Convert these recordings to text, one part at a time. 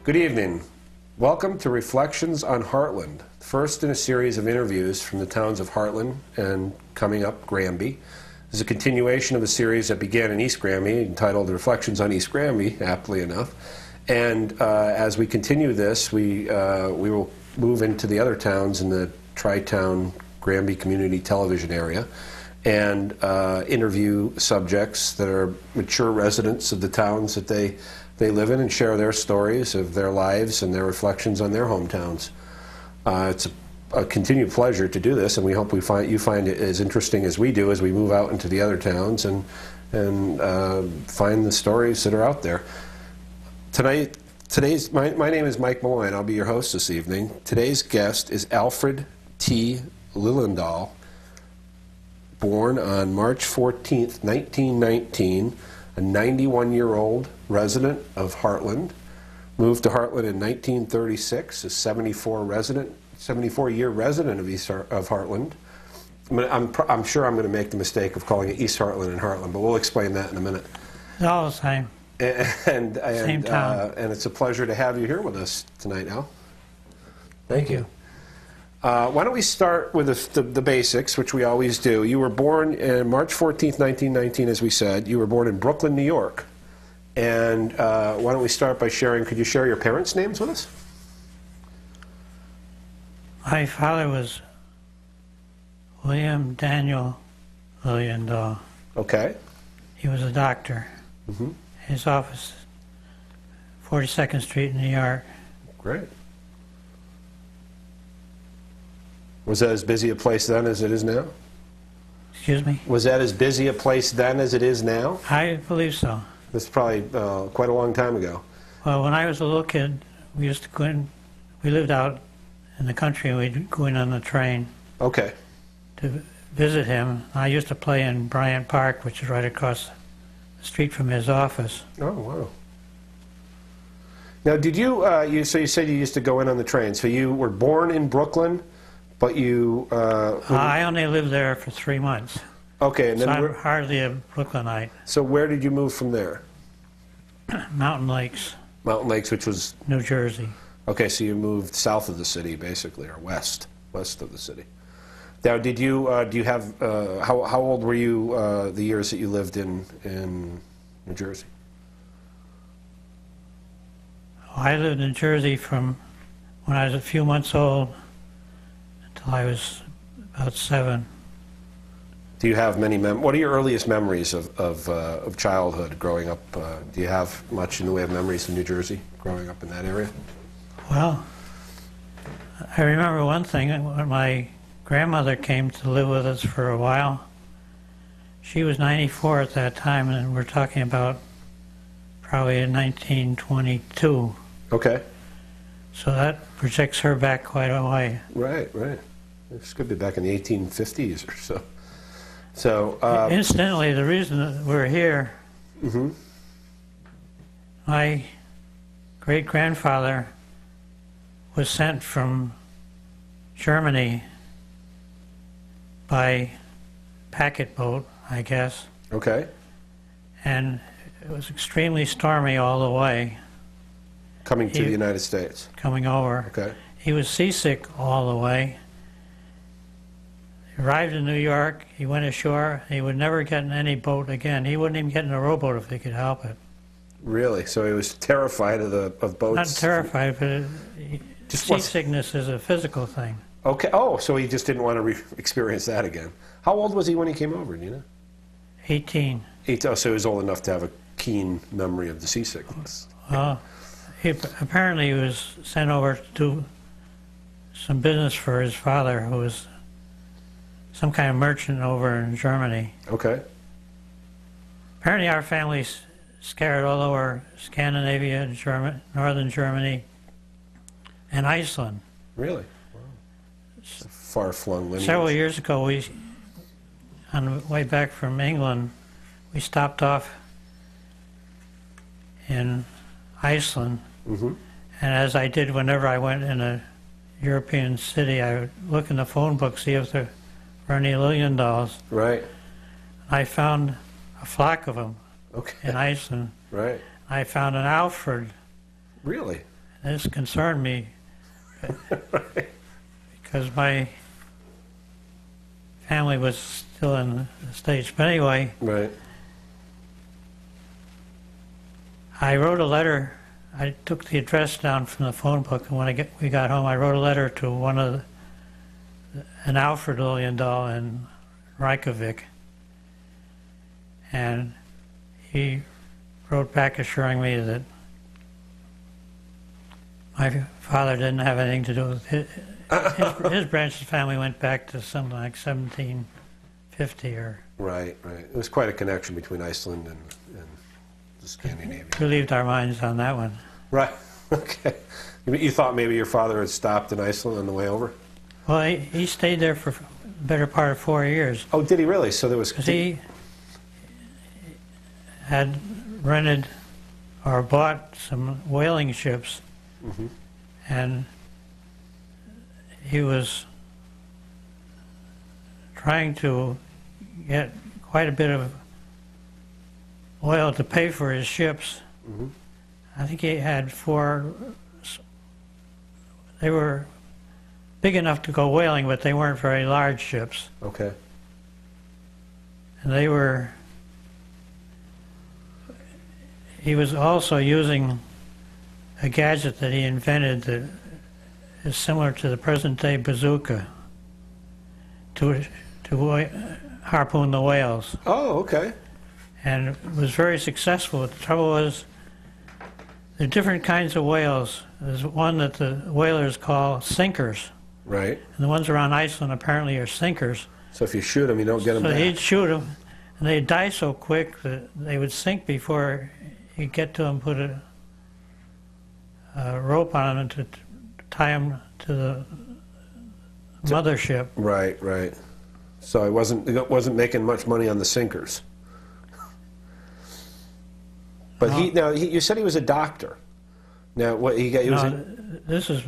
Good evening. Welcome to Reflections on Hartland, first in a series of interviews from the towns of Hartland and, coming up, Granby. This is a continuation of a series that began in East Granby, entitled Reflections on East Granby, aptly enough. And as we continue this, we will move into the other towns in the Tri-Town Granby Community Television area and interview subjects that are mature residents of the towns that they live in and share their stories of their lives and their reflections on their hometowns. It's a continued pleasure to do this, and we hope you find it as interesting as we do as we move out into the other towns and find the stories that are out there. My name is Mike Malloy, and I'll be your host this evening. Today's guest is Alfred T. Lilliendahl, born on March 14th, 1919, a 91-year-old resident of Hartland, moved to Hartland in 1936, a 74-year resident of Hartland. I'm sure I'm going to make the mistake of calling it East Hartland and Hartland, but we'll explain that in a minute. It's all the same. Same town. And it's a pleasure to have you here with us tonight, Al. Thank you. Why don't we start with the basics, which we always do. You were born on March 14th, 1919, as we said. You were born in Brooklyn, New York. And why don't we start by could you share your parents' names with us? My father was William Daniel Lilliendahl. Okay. He was a doctor. Mm-hmm. His office, 42nd Street in New York. Great. Was that as busy a place then as it is now? Excuse me? Was that as busy a place then as it is now? I believe so. That's probably quite a long time ago. Well, when I was a little kid, we used to go in, we lived out in the country, and we'd go in on the train. Okay. To visit him. I used to play in Bryant Park, which is right across the street from his office. Oh, wow. Now, did you, so you said you used to go in on the train. So you were born in Brooklyn, but you... I only lived there for 3 months. Okay, and then... So I'm hardly a Brooklynite. So where did you move from there? Mountain Lakes. Mountain Lakes, which was... New Jersey. Okay, so you moved south of the city, basically, or west of the city. Now, did you, do you have, how old were you the years that you lived in New Jersey? I lived in Jersey from when I was a few months old until I was about 7. Do you have many what are your earliest memories of childhood growing up? Do you have much in the way of memories of New Jersey growing up in that area? Well, I remember one thing. When my grandmother came to live with us for a while, she was 94 at that time, and we're talking about probably in 1922. Okay. So that projects her back quite a way. Right, right. This could be back in the 1850s or so. So, incidentally, the reason that we're here, mm-hmm. My great-grandfather was sent from Germany by packet boat, I guess. Okay. And it was extremely stormy all the way. Coming to the United States. Coming over. Okay. He was seasick all the way. He arrived in New York, he went ashore, he would never get in any boat again. He wouldn't even get in a rowboat if he could help it. Really? So he was terrified of boats? Not terrified, but seasickness is a physical thing. Okay. Oh, so he just didn't want to experience that again. How old was he when he came over, do you know? 18. Oh, so he was old enough to have a keen memory of the seasickness. Well, apparently he was sent over to do some business for his father, who was some kind of merchant over in Germany. Okay. Apparently our family's scattered all over Scandinavia, northern Germany, and Iceland. Really? Wow. It's a far-flung lineage. Several years ago, on the way back from England, we stopped off in Iceland. Mm-hmm. And as I did whenever I went in a European city, I would look in the phone book, see if there were any Lilliendahls. Right. I found a flock of them in Iceland. Right. I found an Alfred. Really? this concerned me Right. because my family was still in the States. But anyway, Right. I wrote a letter. I took the address down from the phone book, and when we got home, I wrote a letter to an Alfred Lilliendahl in Reykjavik, and he wrote back assuring me that my father didn't have anything to do with it. His branch of the family went back to something like 1750 or... Right, right. It was quite a connection between Iceland and the Scandinavia. Relieved our minds on that one. Right, okay. You thought maybe your father had stopped in Iceland on the way over? Well, he stayed there for the better part of 4 years. Oh, did he really? So there was... Because he had rented or bought some whaling ships, Mm-hmm. and he was trying to get quite a bit of oil to pay for his ships. Mm-hmm. I think he had 4. They were big enough to go whaling, but they weren't very large ships. Okay. And he was also using a gadget that he invented that is similar to the present-day bazooka to harpoon the whales. Oh, okay. And it was very successful. The trouble was, there are different kinds of whales. There's one that the whalers call sinkers. Right. And the ones around Iceland apparently are sinkers. So if you shoot them, you don't get them So back. he'd shoot them, and they'd die so quick that they would sink before he'd get to them, put a rope on them to tie them to the mothership. Right, right. So it wasn't making much money on the sinkers. But No. you said he was a doctor. Now what he was This is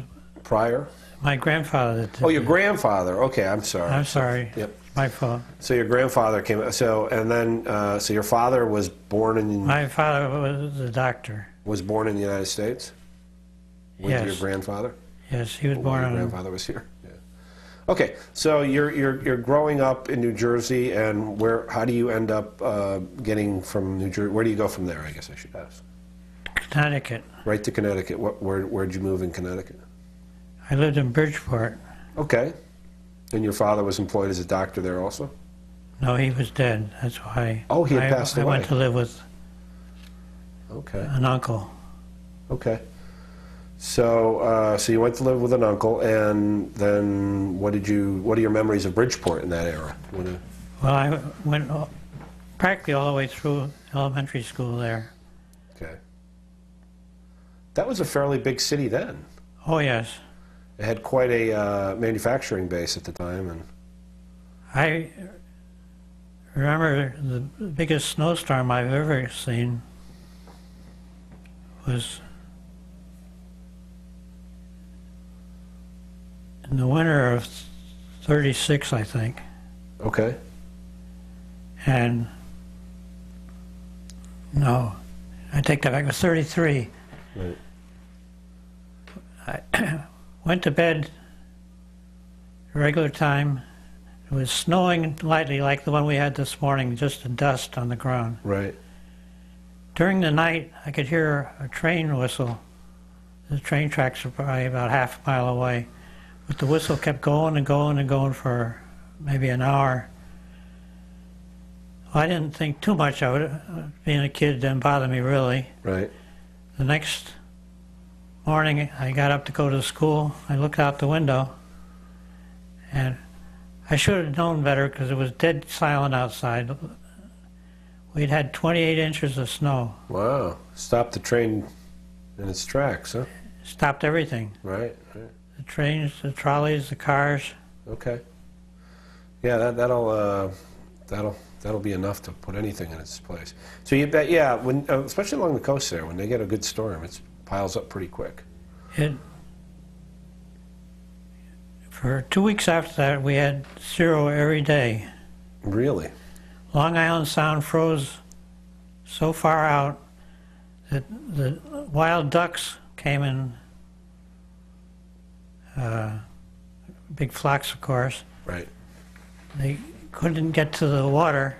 prior? my grandfather that did Oh, your it. grandfather. Okay, I'm sorry. I'm sorry. Yep. My fault. So your grandfather came. So your father was born in My father was a doctor. the United States. With Yes. your grandfather. Yes, he was Your born in... grandfather was here. Yeah. Okay, so you're growing up in New Jersey, and how do you end up getting from New Jersey? Where do you go from there? I guess I should ask. Connecticut. Right to Connecticut. Where'd you move in Connecticut? I lived in Bridgeport. Okay, and your father was employed as a doctor there also. No, he was dead. That's why. Oh, he had passed I away. went to live with Okay. an uncle. Okay. So you went to live with an uncle, and then what are your memories of Bridgeport in that era? Well, I went practically all the way through elementary school there. Okay. That was a fairly big city then. Oh, yes. It had quite a manufacturing base at the time, and I remember the biggest snowstorm I've ever seen was in the winter of '36, I think. okay. And no, I take that back. It was '33. Right. I went to bed regular time. It was snowing lightly like the one we had this morning, just a dust on the ground. Right. During the night, I could hear a train whistle. The train tracks were probably about half a mile away, but the whistle kept going and going and going for maybe an hour. Well, I didn't think too much of it. Being a kid didn't bother me really. Right. The next morning, I got up to go to school. I looked out the window, and I should have known better because it was dead silent outside. We'd had 28 inches of snow. Wow. Stopped the train in its tracks, huh? Stopped everything. Right. Right. The trains, the trolleys, the cars. Okay. Yeah, that'll be enough to put anything in its place. So you bet, yeah, when especially along the coast there, when they get a good storm, it piles up pretty quick. For 2 weeks after that, we had 0 every day. Really? Long Island Sound froze so far out that the wild ducks came in big flocks, of course. Right. They couldn't get to the water,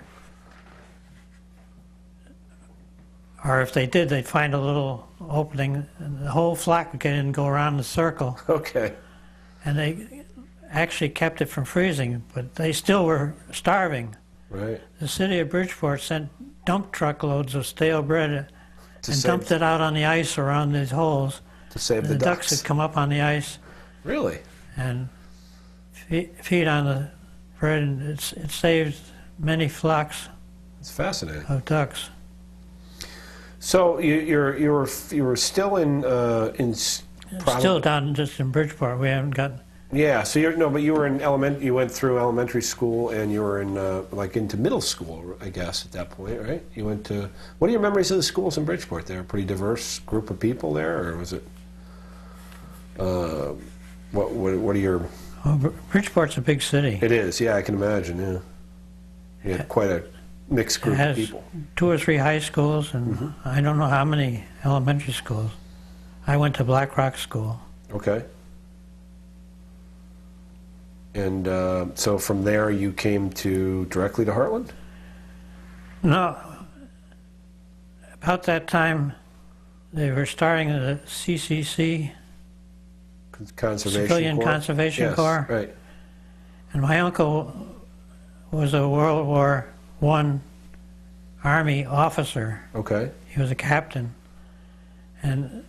or if they did, they'd find a little opening, and the whole flock would get in and go around the circle. Okay. And they actually kept it from freezing, but they still were starving. Right. The city of Bridgeport sent dump truckloads of stale bread and save- dumped it out on the ice around these holes. To save And the the ducks would come up on the ice Really? and feed on the bread, and it saved many flocks It's fascinating. of ducks. So you were still in Still down just in Bridgeport. We haven't got. Yeah. So but you were in You went through elementary school, and you were in like into middle school, I guess, at that point, right? You went to. What are your memories of the schools in Bridgeport? They were a pretty diverse group of people there, or was it? What are your? Well, Bridgeport's a big city. It is. Yeah, I can imagine. Yeah. You had quite a mixed It group of has people. 2 or 3 high schools, and I don't know how many elementary schools. I went to Black Rock School. Okay. And so from there you came directly to Hartland? No, about that time, they were starting the CCC, Conservation Civilian Corps? Conservation Yes, Corps. right. And my uncle was a World War I Army officer. Okay. He was a captain. And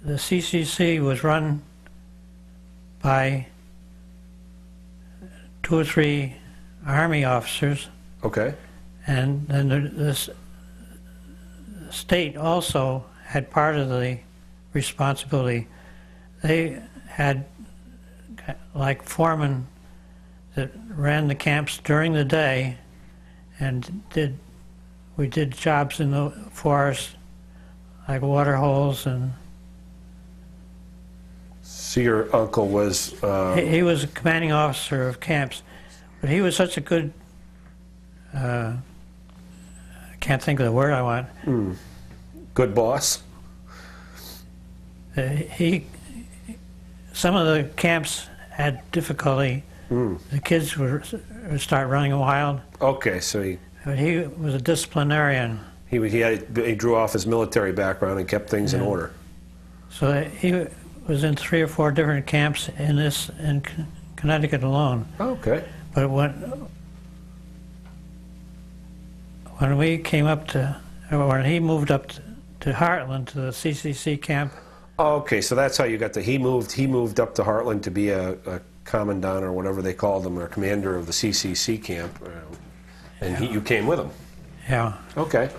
the CCC was run by 2 or 3 Army officers. Okay. And then the state also had part of the responsibility. They had like foremen that ran the camps during the day, and we did jobs in the forest, like water holes, and So your uncle was... he was a commanding officer of camps, but he was such a good, I can't think of the word I want. good boss? Some of the camps had difficulty. The kids would start running wild. Okay, so But he was a disciplinarian, he drew off his military background and kept things in order. so he was in 3 or 4 different camps in Connecticut alone. Okay. But when we came up to, or when he moved up to Hartland, to the CCC camp. Okay, so that's how you got he moved up to Hartland to be a commandant or whatever they called him, or commander of the CCC camp, and you came with him. Yeah. Okay,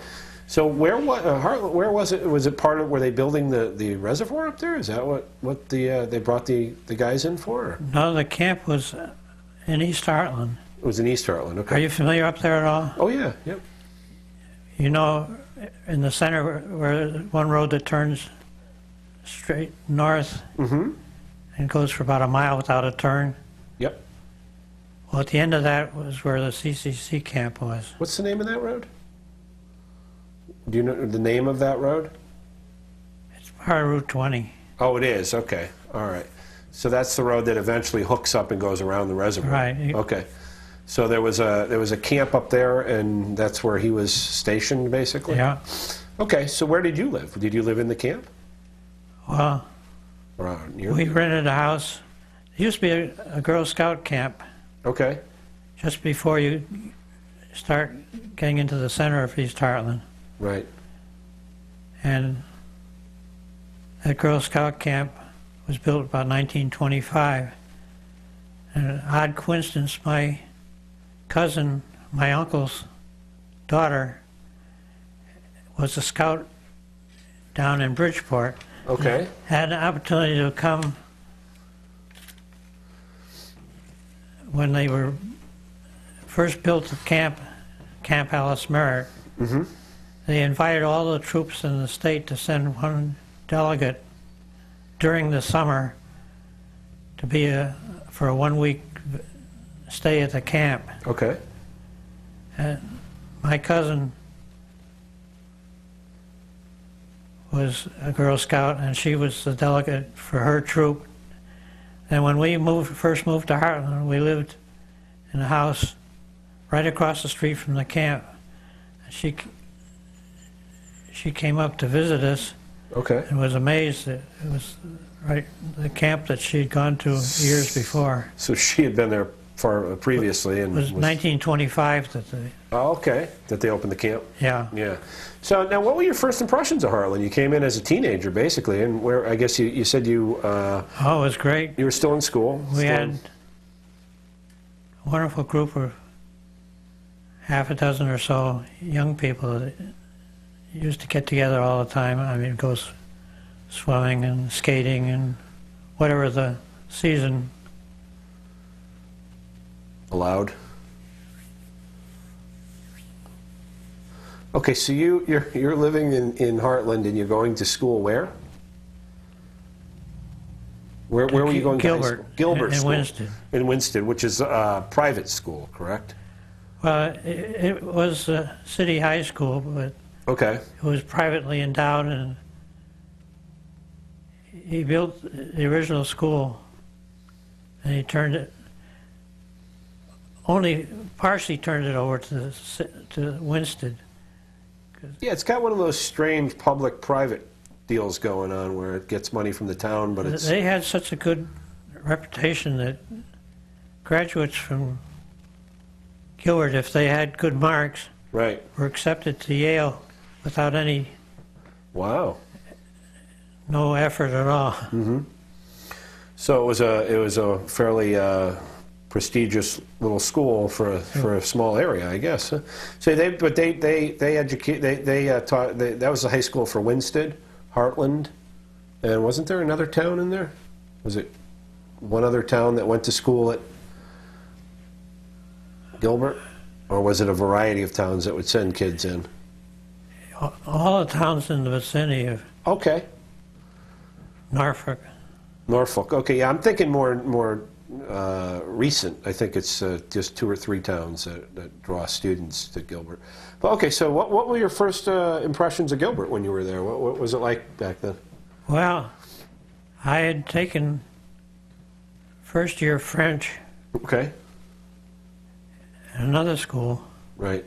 so where was it? Was it part of, were they building the reservoir up there? Is that what they brought the guys in for? Or? No, the camp was in East Hartland. It was in East Hartland. Okay. Are you familiar up there at all? Oh yeah, yep. You know, in the center where one road that turns straight north and goes for about a mile without a turn? Yep. Well, at the end of that was where the CCC camp was. What's the name of that road? Do you know the name of that road? It's part of Route 20. Oh, it is. Okay. All right. So that's the road that eventually hooks up and goes around the reservoir. Right. Okay. So there was a camp up there, and that's where he was stationed, basically. Yeah. Okay. So where did you live? Did you live in the camp? Well, Or near? we rented a house. There used to be a Girl Scout camp Okay. just before you start getting into the center of East Hartland. Right. And that Girl Scout camp was built about 1925. And an odd coincidence, my cousin, my uncle's daughter, was a scout down in Bridgeport. Okay. Had an opportunity to come when they were first built the Camp Alice Merritt. They invited all the troops in the state to send one delegate during the summer to be for a 1-week stay at the camp. Okay. And my cousin was a Girl Scout, and she was the delegate for her troop. And when we first moved to Hartland, we lived in a house right across the street from the camp. She came up to visit us. Okay. And was amazed that it was right the camp that she'd gone to years before. So she had been there far previously, and It was 1925 that they. Oh, okay. That they opened the camp. Yeah. Yeah. So now, what were your first impressions of Hartland? You came in as a teenager, basically, and where I guess you said you. Oh, it was great. You were still in school. We had a wonderful group of half a dozen or so young people that used to get together all the time. I mean, go swimming and skating and whatever the season allowed. Okay, so you're living in Hartland and you're going to school where? Where were you going to high Gilbert. school? Gilbert In School. Winston. In Winston, which is a private school, correct? Well, it was a city high school, but Okay. it was privately endowed, and he built the original school, and he turned it, only partially turned it over to Winston. Yeah, it's got one of those strange public-private deals going on where it gets money from the town, but it's... They had such a good reputation that graduates from Gilbert, if they had good marks, Right. were accepted to Yale without any, Wow. no effort at all. Mm-hmm. So it was a fairly prestigious little school for a small area, I guess. Huh? So they educate they taught that was the high school for Winston, Hartland, and wasn't there another town in there? Was it one other town that went to school at Gilbert, or was it a variety of towns that would send kids in? All the towns in the vicinity of Okay. Norfolk. Norfolk. Okay, yeah, I'm thinking more recent. I think it's just 2 or 3 towns that draw students to Gilbert. But okay, so what were your first impressions of Gilbert when you were there? What was it like back then? Well, I had taken first year French Okay. at another school, Right.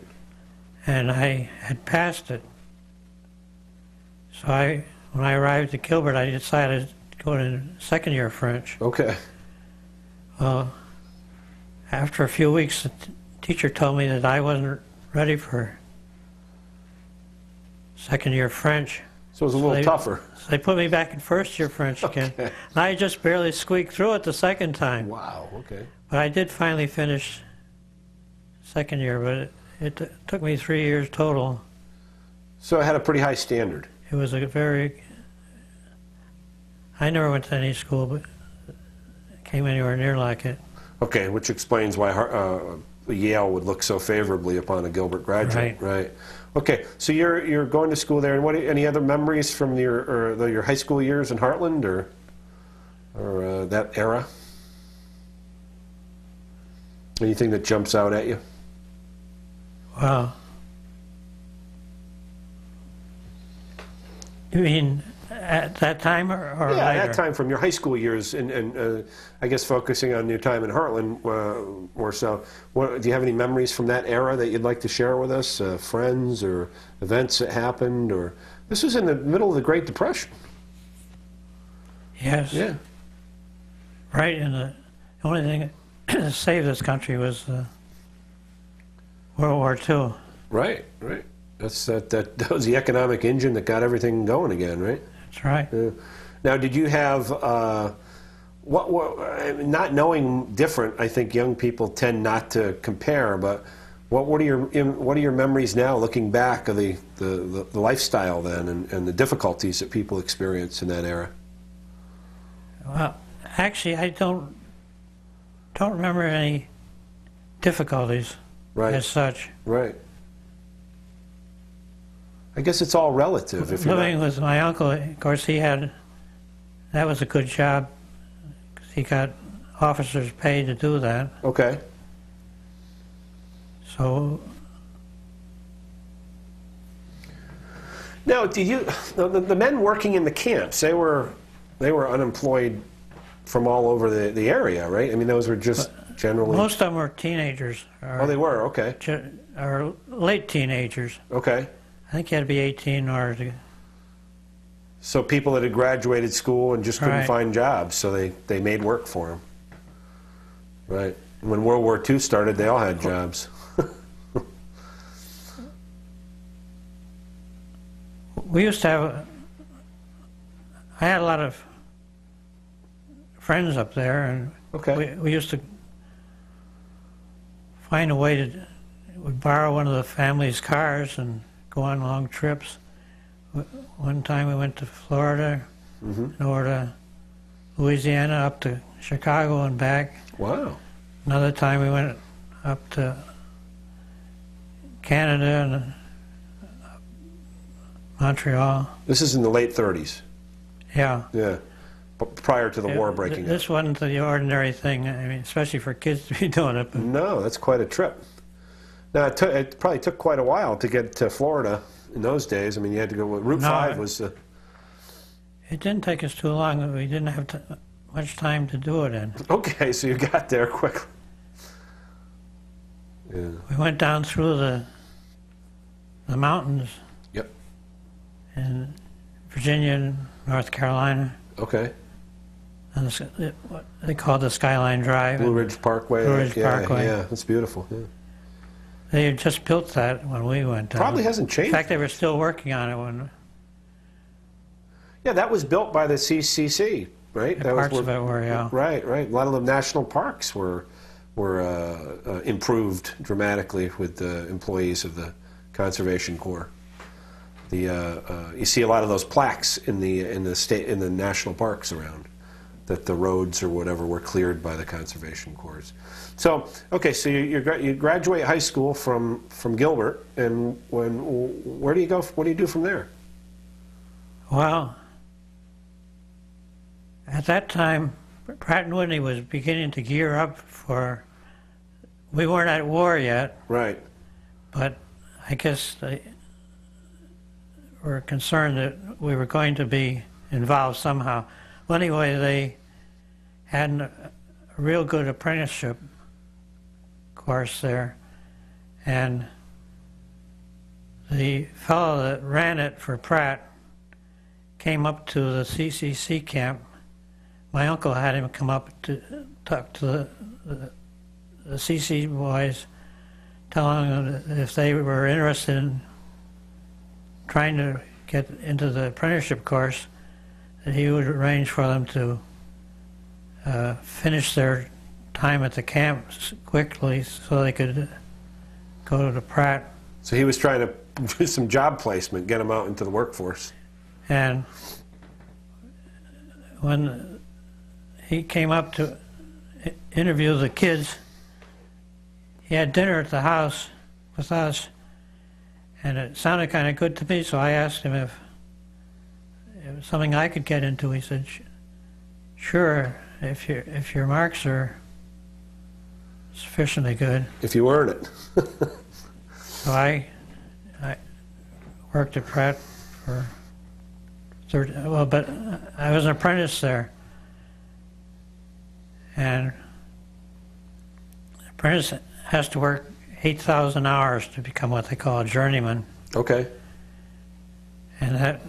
and I had passed it. So when I arrived at Gilbert, I decided to go to second year French. Okay. Well, after a few weeks, the teacher told me that I wasn't ready for second year French. So it was a little tougher. So they put me back in first year French again. Okay. And I just barely squeaked through it the second time. Wow. Okay. But I did finally finish second year, but it took me 3 years total. So it had a pretty high standard. It was a very... I never went to any school, but came anywhere near like it. Okay, which explains why Yale would look so favorably upon a Gilbert graduate. Right. Okay, so you're going to school there, and any other memories from your high school years in Hartland or that era? Anything that jumps out at you? Well, you mean at that time or Yeah, later? at that time from your high school years, and I guess focusing on your time in Hartland more so. Do you have any memories from that era that you'd like to share with us? Friends or events that happened? Or this was in the middle of the Great Depression. Yes. Yeah. Right, and the only thing that saved this country was World War II. Right. That was the economic engine that got everything going again, right? That's right. Yeah. Now, did you have not knowing different? I think young people tend not to compare. But what are your memories now, looking back of the lifestyle then and the difficulties that people experienced in that era? Well, actually, I don't remember any difficulties as such. Right. I guess it's all relative. If Living with my uncle, of course, that was a good job because he got officers paid to do that. Okay. So. Now, the men working in the camps, they were unemployed from all over the area, right? I mean, those were just generally... Most of them were teenagers. Oh, they were, okay. Or late teenagers. Okay. I think you had to be 18 in order to... So people that had graduated school and just couldn't find jobs, so they made work for them. Right. When World War II started, they all had jobs. We used to have... I had a lot of friends up there, and we used to find a way to... We'd borrow one of the family's cars and go on long trips. One time we went to Florida, over to Louisiana, up to Chicago and back. Wow. Another time we went up to Canada and Montreal. This is in the late 30s. Yeah. Yeah. Prior to the war breaking out. This wasn't the ordinary thing, I mean, especially for kids to be doing it. But no, that's quite a trip. Now, it probably took quite a while to get to Florida in those days. I mean, you had to go... Route 5 was... It didn't take us too long. We didn't have much time to do it in. Okay, so you got there quickly. Yeah. We went down through the mountains. Yep. In Virginia and North Carolina. Okay. And what they call the Skyline Drive. Blue Ridge Parkway. Blue Ridge Parkway. Yeah, that's beautiful. Yeah. They had just built that when we went down. Probably hasn't changed. In fact, they were still working on it when... Yeah, that was built by the CCC, right? Parts of it were, yeah. Right, right. A lot of the national parks were improved dramatically with the employees of the Conservation Corps. You see a lot of those plaques in the national parks around, that the roads or whatever were cleared by the Conservation Corps. So, okay, so you graduate high school from Gilbert, and where do you go? What do you do from there? Well, at that time, Pratt & Whitney was beginning to gear up for... We weren't at war yet. Right. But I guess they were concerned that we were going to be involved somehow. Well, anyway, they had a real good apprenticeship course there, and the fellow that ran it for Pratt came up to the CCC camp. My uncle had him come up to talk to the CC boys, telling them that if they were interested in trying to get into the apprenticeship course, that he would arrange for them to finish their time at the camp quickly so they could go to Pratt. So he was trying to do some job placement, get them out into the workforce. And when he came up to interview the kids, he had dinner at the house with us, and it sounded kind of good to me, so I asked him if it was something I could get into. He said, sure, if your marks are sufficiently good. If you earn it. So I worked at Pratt for but I was an apprentice there. And an apprentice has to work 8,000 hours to become what they call a journeyman. Okay. And that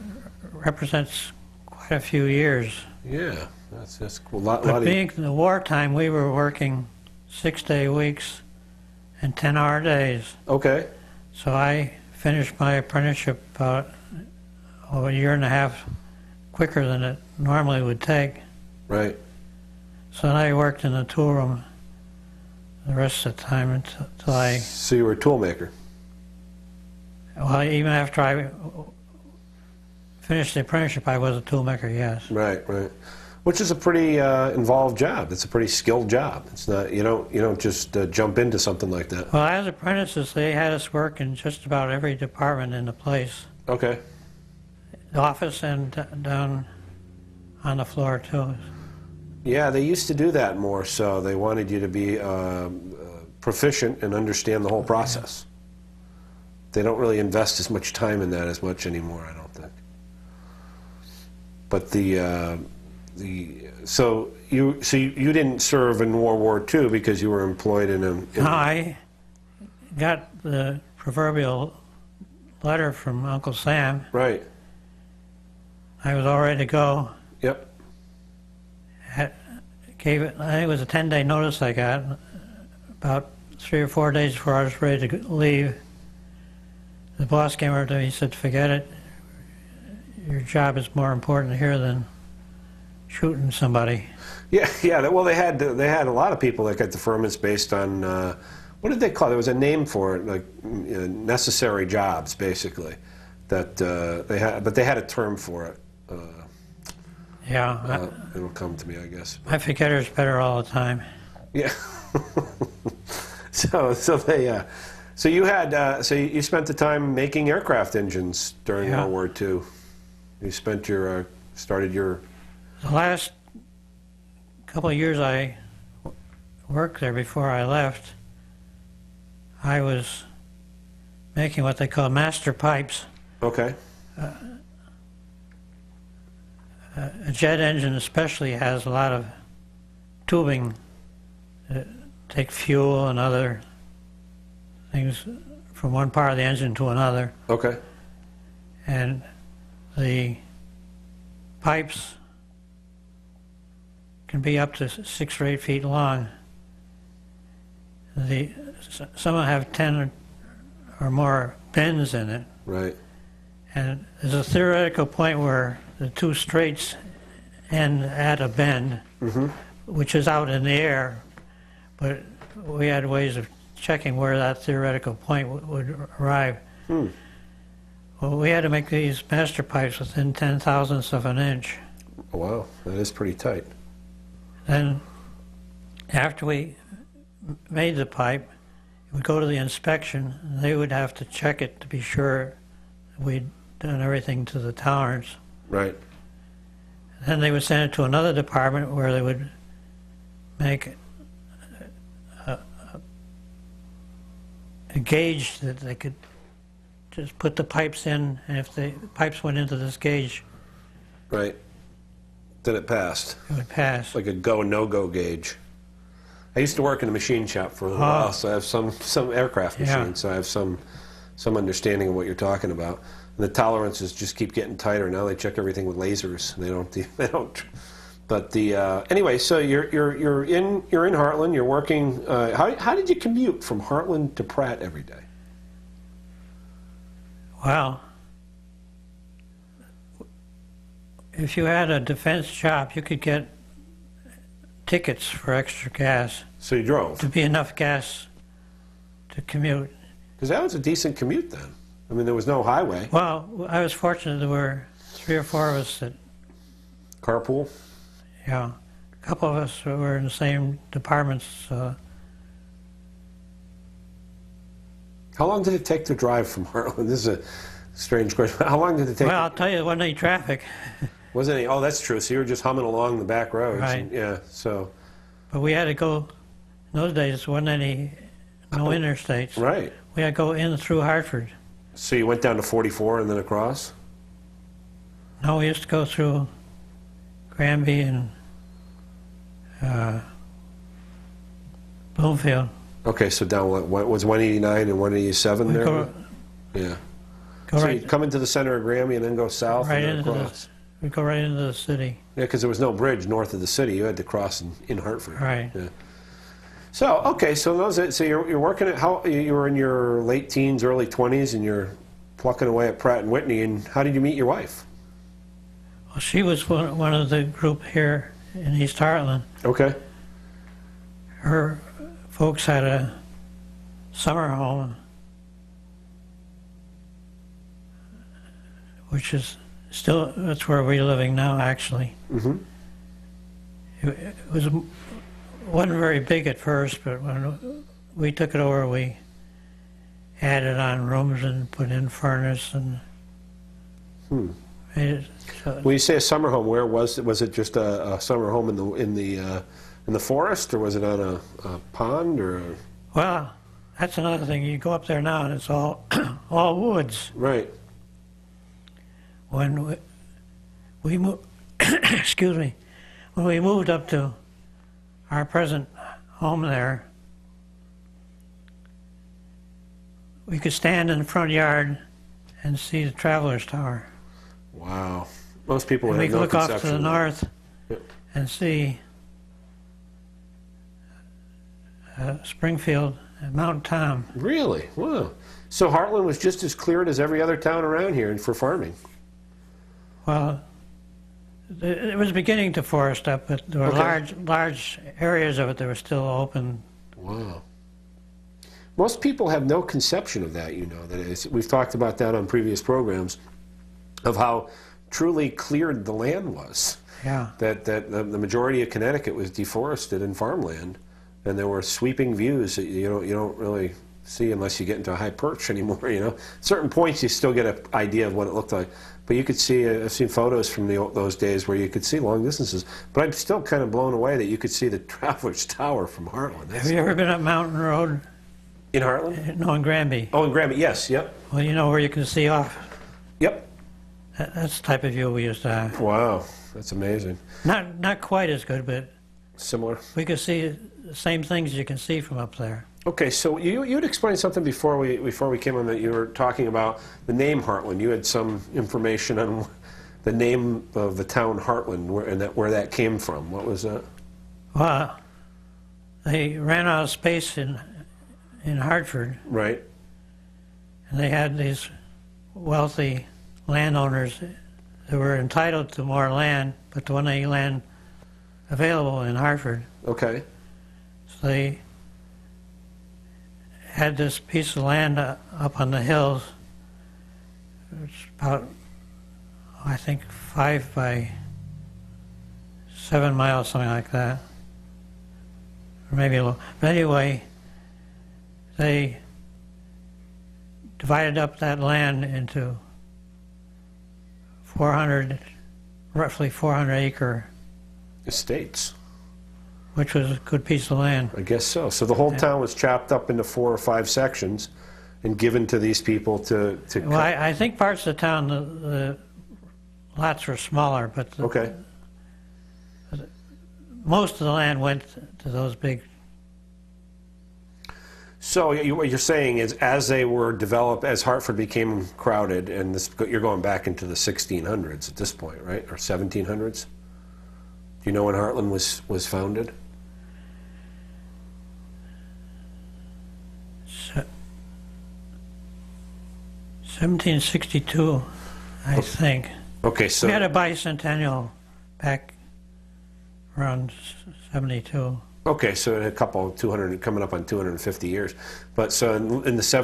represents quite a few years. Yeah, that's cool. But being in the wartime, we were working 6-day weeks and 10-hour days. Okay. So I finished my apprenticeship about a year and a half quicker than it normally would take. Right. So then I worked in the tool room the rest of the time until I... So you were a tool maker? Well, even after I finished the apprenticeship, I was a tool maker, yes. Right, right. Which is a pretty involved job. It's a pretty skilled job. It's not, you don't just jump into something like that. Well, as apprentices, they had us work in just about every department in the place. Okay. The office and down on the floor, too. Yeah, they used to do that more so. They wanted you to be proficient and understand the whole process. They don't really invest as much time in that as much anymore, I don't think. But so you didn't serve in World War II because you were employed in a... No, I got the proverbial letter from Uncle Sam. Right. I was all ready to go. Yep. Gave it, I think it was a 10-day notice I got. About 3 or 4 days before I was ready to leave, the boss came over to me and said, "Forget it. Your job is more important here than shooting somebody." Yeah, yeah. Well, they had a lot of people that got deferments based on what did they call it? There was a name for it, like necessary jobs, basically. That they had, but they had a term for it. Yeah. It'll come to me, I guess. My forgetter's better all the time. Yeah. so you had so you spent the time making aircraft engines during World War II. You spent your started your... The last couple of years I worked there before I left, I was making what they call master pipes. Okay. A jet engine especially has a lot of tubing that take fuel and other things from one part of the engine to another. Okay. And the pipes can be up to 6 or 8 feet long. Some have 10 or more bends in it. Right. And there's a theoretical point where the two straights end at a bend, which is out in the air, but we had ways of checking where that theoretical point would arrive. Well, we had to make these master pipes within 10,000ths of an inch. Oh, wow, that is pretty tight. Then, after we made the pipe, it would go to the inspection, and they would have to check it to be sure we'd done everything to the tolerance. Right. Then they would send it to another department where they would make a gauge that they could just put the pipes in, and if the pipes went into this gauge, right, then it passed. It would pass. Like a go no-go gauge. I used to work in a machine shop for a little while, so I have some aircraft machines, so I have some understanding of what you're talking about. And the tolerances just keep getting tighter. Now they check everything with lasers. They don't. But the anyway, so you're in Hartland. You're working. How did you commute from Hartland to Pratt every day? Well, if you had a defense job, you could get tickets for extra gas. So you drove? To be enough gas to commute. Because that was a decent commute then. I mean, there was no highway. Well, I was fortunate there were 3 or 4 of us that... Carpool? Yeah. A couple of us were in the same departments. How long did it take to drive from Hartland? This is a strange question. How long did it take? Well, I'll tell you, there wasn't any traffic. Wasn't any? Oh, that's true. So you were just humming along the back roads. Right. And, yeah, so... But we had to go... In those days, there wasn't no interstates. Right. We had to go in through Hartford. So you went down to 44 and then across? No, we used to go through Granby and Bloomfield. Okay, so down what was 189 and 187 there? Yeah. So you come into the center of Granby and then go south right and then into across? We'd go right into the city. Yeah, because there was no bridge north of the city. You had to cross in Hartford. Right. Yeah. So okay, so you're working at you were in your late teens, early 20s, and you're plucking away at Pratt and Whitney. And how did you meet your wife? Well, she was one of the group here in East Hartland. Okay. Her folks had a summer home, which is still, that's where we're living now, actually. Mm-hmm. It wasn't very big at first, but when we took it over, we added on rooms and put in furnace and made it. So When you say a summer home, where was it? Was it just a summer home in the forest, or was it on a pond, or? Well, that's another thing. You go up there now, and it's all all woods. Right. When we moved, excuse me, when we moved up to our present home there, we could stand in the front yard and see the Travelers Tower. Wow. Most people And have we could no look off conception to the of that. north Yep. and see Springfield and Mount Tom. Really? Wow. So Hartland was just as cleared as every other town around here for farming. Well, it was beginning to forest up, but there were Okay. large areas of it that were still open. Wow. Most people have no conception of that, you know. That is, we've talked about that on previous programs, of how truly cleared the land was. Yeah. That the majority of Connecticut was deforested and farmland, and there were sweeping views that you don't really see unless you get into a high perch anymore. You know, certain points you still get an idea of what it looked like, but you could see. I've seen photos from those days where you could see long distances. But I'm still kind of blown away that you could see the Travelers Tower from Hartland. Have you ever been up Mountain Road? In Hartland? No, in Granby. Oh, in Granby, yes, yep. Well, you know where you can see off. Yep. That's the type of view we used to have. Wow, that's amazing. Not quite as good, but Similar. we could see the same things you can see from up there. Okay, so you'd explained something before we came on, that you were talking about the name Hartland. You had some information on the name of the town Hartland where that came from. What was that? Well, they ran out of space in Hartford, Right. and they had these wealthy landowners that were entitled to more land, but there wasn't any land available in Hartford. Okay. So they had this piece of land up on the hills. It's about, I think, 5 by 7 miles, something like that. Or maybe a little. But anyway, they divided up that land into roughly 400 acre, Estates. which was a good piece of land. I guess so. So the whole town was chopped up into 4 or 5 sections and given to these people to Well, I think parts of the town, the lots were smaller, but Okay. most of the land went to those big. So what you're saying is, as they were developed, as Hartford became crowded, and you're going back into the 1600s at this point, right? Or 1700s? Do you know when Hartland was founded? 1762, I think. Okay, so We had a bicentennial back around 72. okay, so a couple 200 coming up on 250 years. But so in the so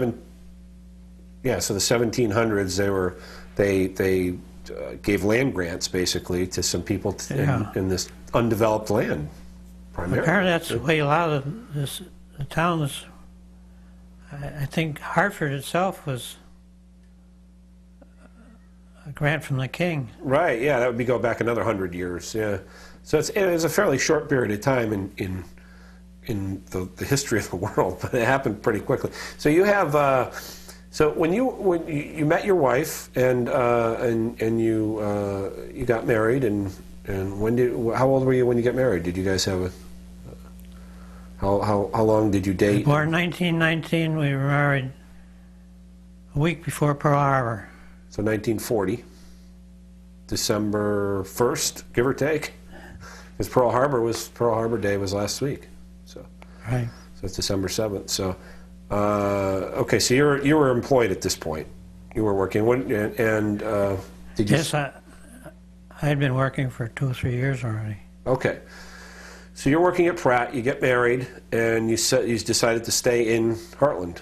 the 1700s they gave land grants basically to some people in this undeveloped land primarily. Apparently that's the way a lot of the towns, I think Hartford itself was a grant from the king. Right, yeah, that would go back another 100 years, yeah. So it was a fairly short period of time in the history of the world, but it happened pretty quickly. So you have, so when you met your wife and you got married, and how old were you when you got married? Did you guys have how long did you date? Born 1919, we were married a week before Pearl Harbor. So 1940, December 1st, give or take, because Pearl Harbor Day was last week, so Right. so it's December 7th. So okay, so you were employed at this point. You were working, and did you? Yes, I had been working for 2 or 3 years already. Okay, so you're working at Pratt. You get married, and you decided to stay in Hartland.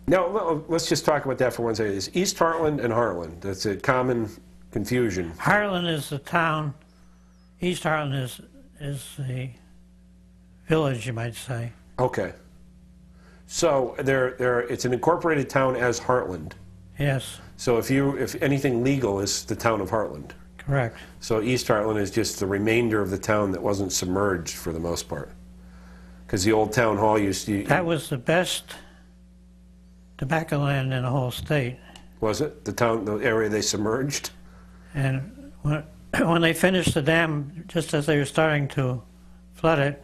Now, let's just talk about that for 1 second. It's East Hartland and Hartland. That's a common confusion. Hartland is the town. East Hartland is the village, you might say. Okay. So it's an incorporated town as Hartland. Yes, So if anything legal is the town of Hartland. correct. So East Hartland is just the remainder of the town that wasn't submerged for the most part. Because the old town hall used to... That was the best tobacco land in the whole state. Was it? The area they submerged? And when they finished the dam, just as they were starting to flood it,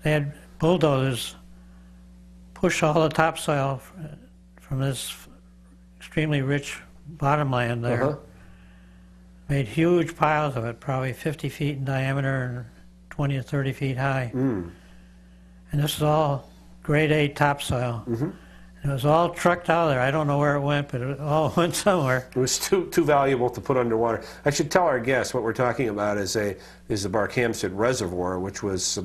they had bulldozers push all the topsoil from this extremely rich bottomland there. Made huge piles of it, probably 50 feet in diameter and 20 or 30 feet high. And this is all grade A topsoil. It was all trucked out of there. I don't know where it went, but it all went somewhere. It was too valuable to put underwater. I should tell our guests what we're talking about is the Barkhamsted Reservoir, which was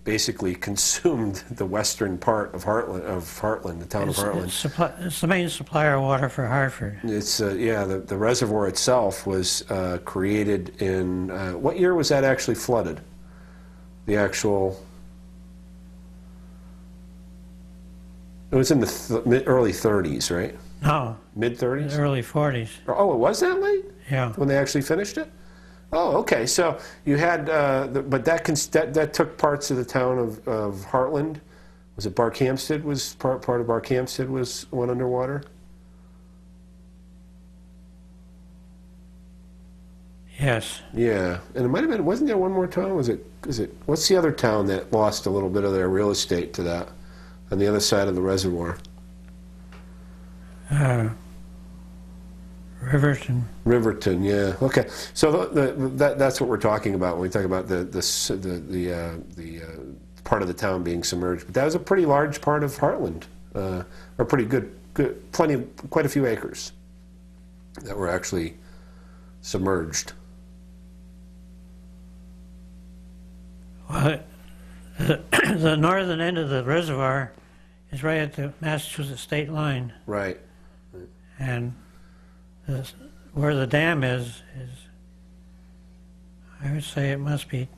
basically consumed the western part of Hartland, the town of Hartland. It's the main supplier of water for Hartford. It's the reservoir itself was created in what year was that actually flooded? The actual. It was in the early 30s, right? No. Mid 30s? Early 40s. Oh, it was that late? Yeah. When they actually finished it? Oh, okay. So you had, but that took parts of the town of Hartland. Was it Barkhamsted? Was part of Barkhamsted went underwater? Yes. Yeah, and it might have been. Wasn't there one more town? Was it? What's the other town that lost a little bit of their real estate to that? On the other side of the reservoir. Riverton. Riverton, yeah. Okay, so that's what we're talking about when we talk about the part of the town being submerged. But that was a pretty large part of Hartland, or pretty good, quite a few acres that were actually submerged. Well, the northern end of the reservoir is right at the Massachusetts state line. Right. And where the dam is, I would say it must be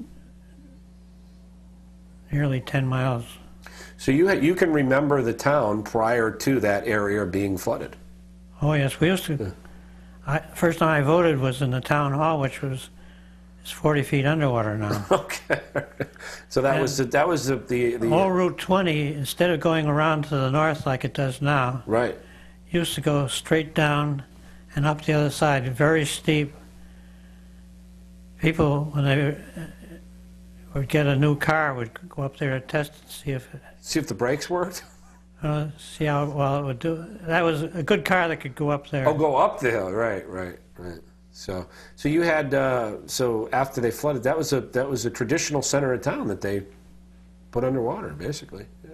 nearly 10 miles. So you can remember the town prior to that area being flooded? Oh yes, we used to. First time I voted was in the town hall, which was 40 feet underwater now. Okay. So that was the whole Route 20, instead of going around to the north like it does now, right, used to go straight down and up the other side, very steep. People, when they would get a new car, would go up there to test and see if the brakes worked. See how well it would do. That was a good car that could go up there. Oh, go up the hill, right. So you had so after they flooded, that was a traditional center of town that they put underwater, basically. Yeah.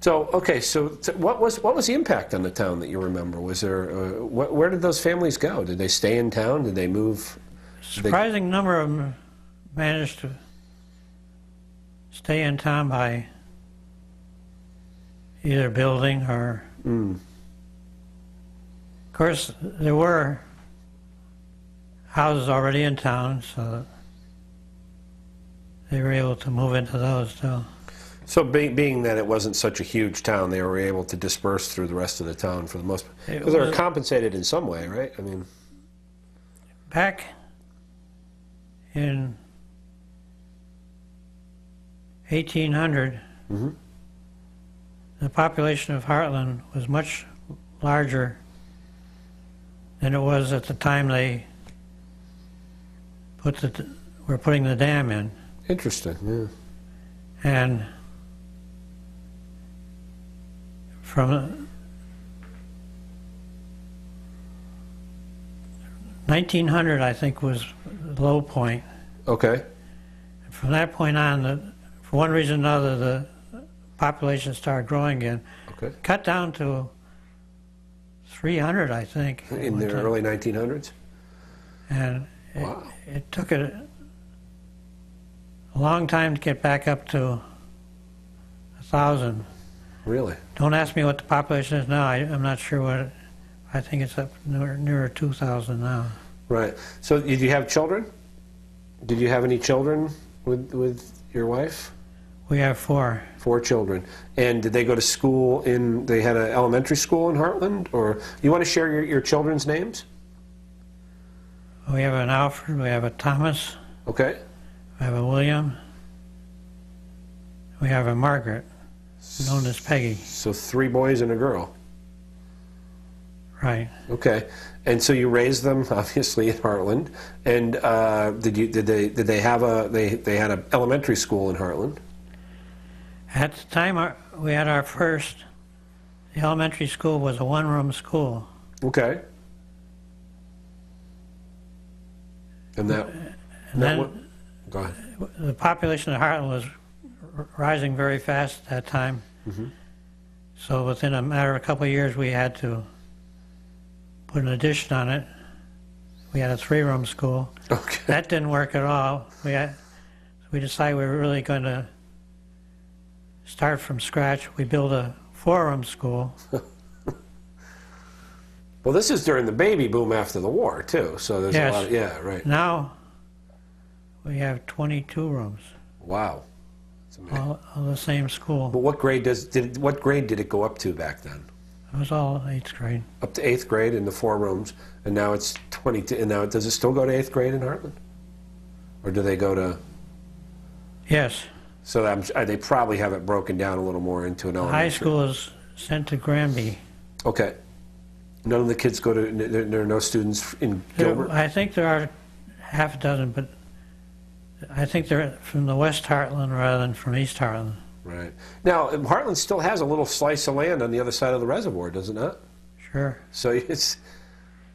So okay, so what was the impact on the town that you remember? Was there where did those families go? Did they stay in town? Did they move? Surprising number of them managed to stay in town by either building or. Of course, there were houses already in town, so they were able to move into those too. So being that it wasn't such a huge town, they were able to disperse through the rest of the town for the most part. Because they were compensated in some way, right? I mean, back in 1800, the population of Hartland was much larger than it was at the time they were putting the dam in. Interesting, yeah. And from 1900, I think, was the low point. Okay. And from that point on, for one reason or another, the population started growing again. Okay. Cut down to 300, I think. In the early 1900s? And wow. It took it a long time to get back up to 1,000. Really? Don't ask me what the population is now. I'm not sure what. I think it's up nearer 2,000 now. Right. So did you have children? Did you have any children with your wife? We have 4. 4 children. And did they go to school they had an elementary school in Hartland? Or you want to share your children's names? We have an Alfred, we have a Thomas. Okay. We have a William. We have a Margaret, known as Peggy. So 3 boys and a girl. Right. Okay, and so you raised them obviously in Hartland, and did they have they had an elementary school in Hartland? At the time we had our first, the elementary school was a one-room school. Okay. And then go ahead. the population of Hartland was rising very fast at that time. Mm-hmm. So within a matter of a couple of years, we had to put an addition on it. We had a three-room school. Okay. That didn't work at all. We decided we were really going to start from scratch. We built a four-room school. Well, this is during the baby boom after the war, too. So there's a lot of, yeah, right. Now we have 22 rooms. Wow. That's amazing. All the same school. But what grade did it go up to back then? It was all 8th grade. Up to 8th grade in the 4 rooms, and now it's 22. And now does it still go to 8th grade in Hartland, or do they go to? Yes. So they probably have it broken down a little more into an elementary. High school is sent to Granby. Okay. None of the kids go to. There are no students in Gilbert. I think there are half a dozen, but I think they're from the West Hartland rather than from East Hartland. Right. Now, Hartland still has a little slice of land on the other side of the reservoir, does it not? Sure. So it's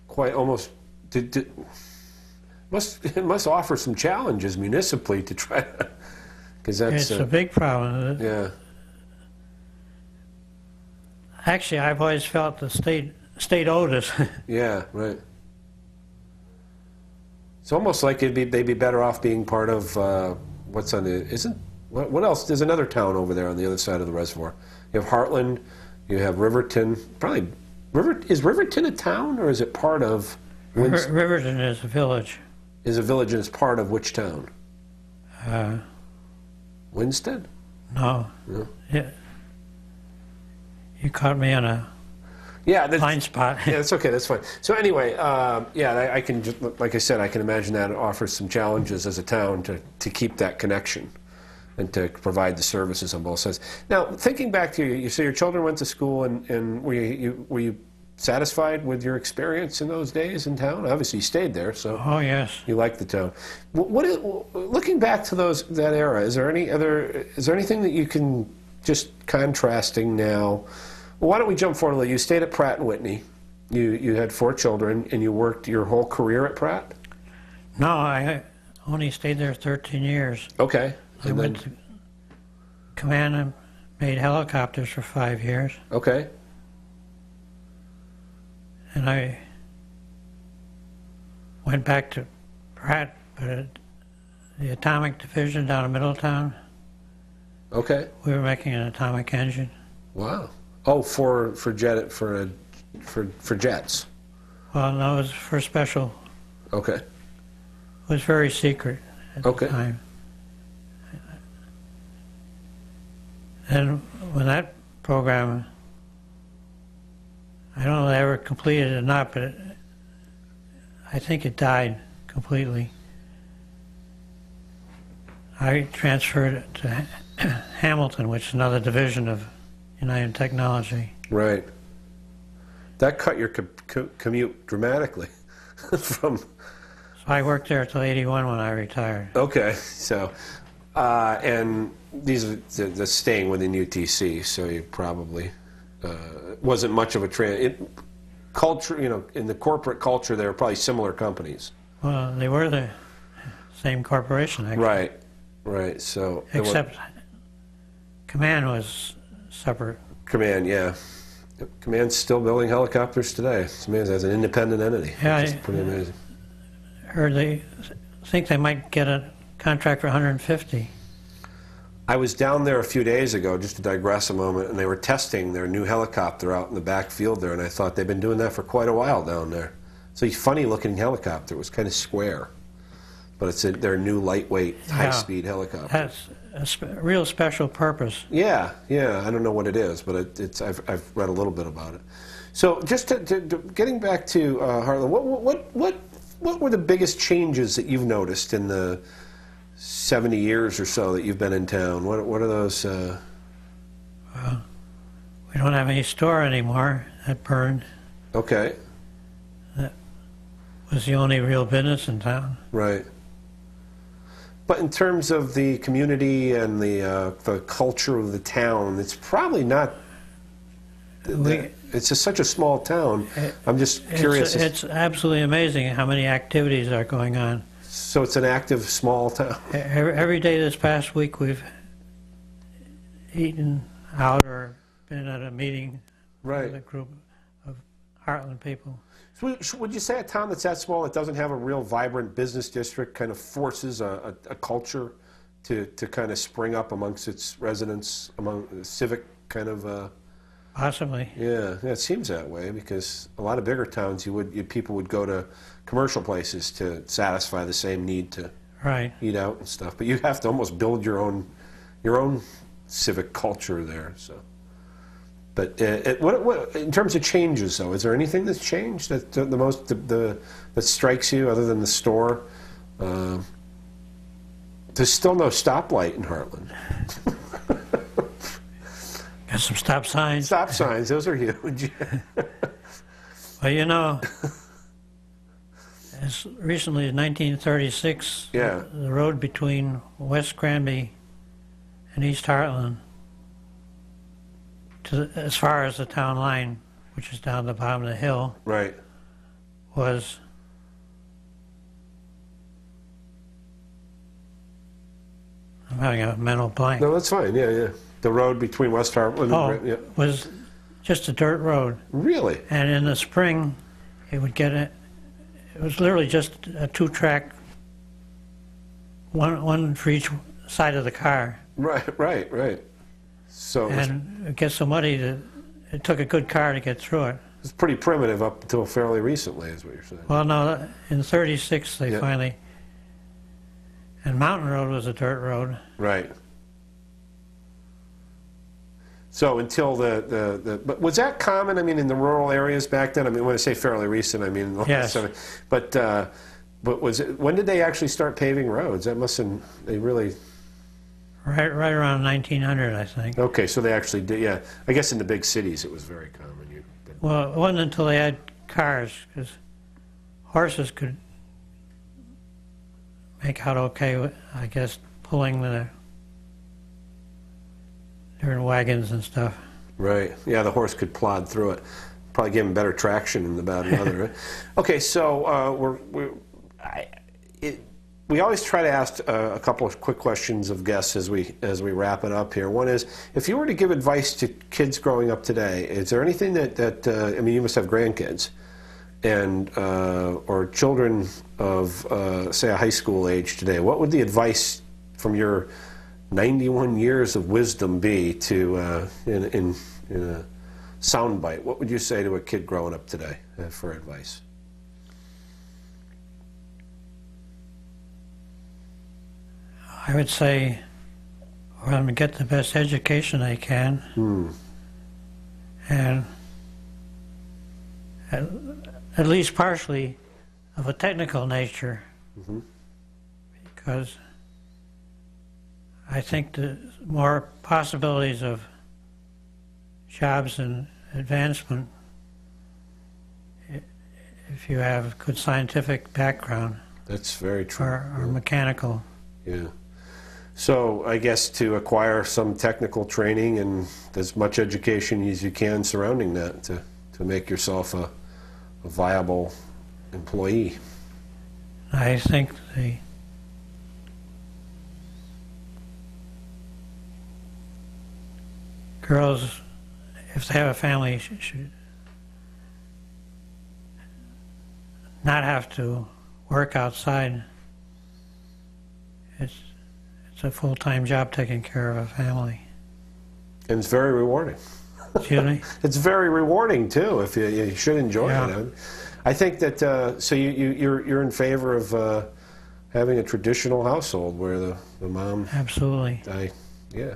quite almost. It must offer some challenges municipally to try to. Because that's it's a big problem. Yeah. Actually, I've always felt the state owed us. Yeah. Right. It's almost like they'd be better off being part of what's on the what else? There's another town over there on the other side of the reservoir. You have Hartland, you have Riverton. Probably is Riverton a town or is it part of? Riverton is a village. Is a village and it's part of which town? Winstead? No. No. Yeah. You caught me on a blind spot. Yeah, that's okay. That's fine. So anyway, yeah, I can just, like I said, I can imagine that it offers some challenges as a town to keep that connection and to provide the services on both sides. Now, thinking back to you say your children went to school, and were you satisfied with your experience in those days in town? Obviously, you stayed there, so Oh yes. you liked the town. Looking back to that era, is there anything that you can just contrasting now? Well, why don't we jump forward? You stayed at Pratt & Whitney. You had 4 children, and you worked your whole career at Pratt? No, I only stayed there 13 years. Okay. I went to command and made helicopters for 5 years. Okay. And I went back to Pratt, but at the atomic division down in Middletown. Okay. We were making an atomic engine. Wow. Oh, for jets. Well, no, it was for special. Okay. It was very secret at the time. And when that program, I don't know if they ever completed it or not, but I think it died completely. I transferred it to Hamilton, which is another division of United Technology. Right. That cut your commute dramatically from... So I worked there till '81 when I retired. Okay, so, and these are the staying within UTC, so you probably wasn't much of a culture, in the corporate culture, they were probably similar companies. Well, they were the same corporation, actually. Right, so... Except Command was separate. Command, yeah. Command's still building helicopters today. It's amazing, as an independent entity. Yeah, it's pretty amazing. Heard they think they might get a contract for 150. I was down there a few days ago, just to digress a moment, and they were testing their new helicopter out in the back field there, and I thought they've been doing that for quite a while down there. It's a funny-looking helicopter. It was kind of square, but it's their new lightweight, high-speed helicopter. That's a real special purpose. Yeah. I don't know what it is, but I've read a little bit about it. So, just to getting back to Hartland, what were the biggest changes that you've noticed in the 70 years or so that you've been in town? What are those? Well, we don't have any store anymore. That burned. Okay. That was the only real business in town. Right. But in terms of the community and the culture of the town, it's probably not. It's just such a small town. I'm just curious. It's absolutely amazing how many activities are going on. So it's an active small town. Every day this past week we've eaten out or been at a meeting Right. with a group of Hartland people. So would you say a town that's that small that doesn't have a real vibrant business district kind of forces a culture to kind of spring up amongst its residents, among the civic kind of? Possibly. Yeah, it seems that way because a lot of bigger towns, people would go to commercial places to satisfy the same need to Right. eat out and stuff. But you have to almost build your own civic culture there. So. But what in terms of changes, though, is there anything that's changed that that strikes you other than the store? There's still no stoplight in Hartland. Got some stop signs. Stop signs, those are huge. Well, you know, as recently as 1936, Yeah. the road between West Granby and East Hartland, as far as the town line, which is down the bottom of the hill, Right. was I'm having a mental blank. No, that's fine. Yeah, yeah. The road between West Hartland and yeah. Was just a dirt road. Really? And in the spring, it would get it. It was literally just a two-track, one for each side of the car. Right. So And it gets so muddy that it took a good car to get through it. it's pretty primitive up until fairly recently, is what you're saying. Well, no, in '36 they Yeah. finally. And Mountain Road was a dirt road. Right. So until but was that common? I mean, in the rural areas back then. I mean, when I say fairly recent, I mean. Yes. But was it? When did they actually start paving roads? That must have. They really. Right around 1900, I think. Okay, so they actually did. Yeah, I guess in the big cities it was very common. Well, it wasn't until they had cars, because horses could make out okay, I guess, pulling the different wagons and stuff. Right. Yeah, the horse could plod through it. Probably give him better traction in the bad weather. Right? Okay, so we always try to ask a couple of quick questions of guests as we wrap it up here. One is, if you were to give advice to kids growing up today, is there anything that I mean, you must have grandkids, and or children of say a high school age today. What would the advice from your 91 years of wisdom be to in a soundbite? What would you say to a kid growing up today for advice? I would say for them to get the best education they can, and at least partially of a technical nature, because I think the more possibilities of jobs and advancement if you have a good scientific background. That's very true. Or mechanical. Yeah. So I guess to acquire some technical training and as much education as you can surrounding that to make yourself a viable employee. I think the girls, if they have a family, should not have to work outside. It's a full-time job taking care of a family. And it's very rewarding. Excuse me? It's very rewarding too. If you should enjoy it. I think that so you're in favor of having a traditional household where the mom. Absolutely. Yeah.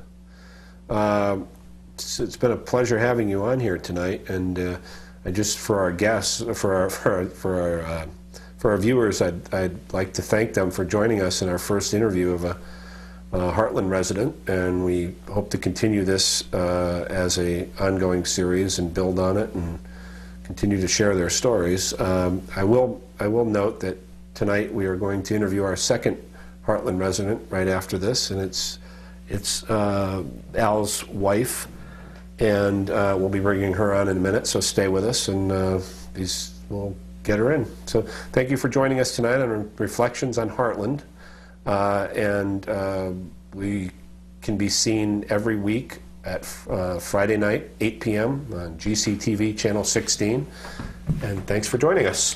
It's been a pleasure having you on here tonight, and I just for our guests, for our viewers, I'd like to thank them for joining us in our first interview of a Hartland resident, and we hope to continue this as a ongoing series and build on it and continue to share their stories. I will note that tonight we are going to interview our second Hartland resident right after this, and it's Al's wife, and we'll be bringing her on in a minute, so stay with us, and we'll get her in. So thank you for joining us tonight on Reflections on Hartland, and we can be seen every week at Friday night, 8 p.m. on GCTV Channel 16, and thanks for joining us.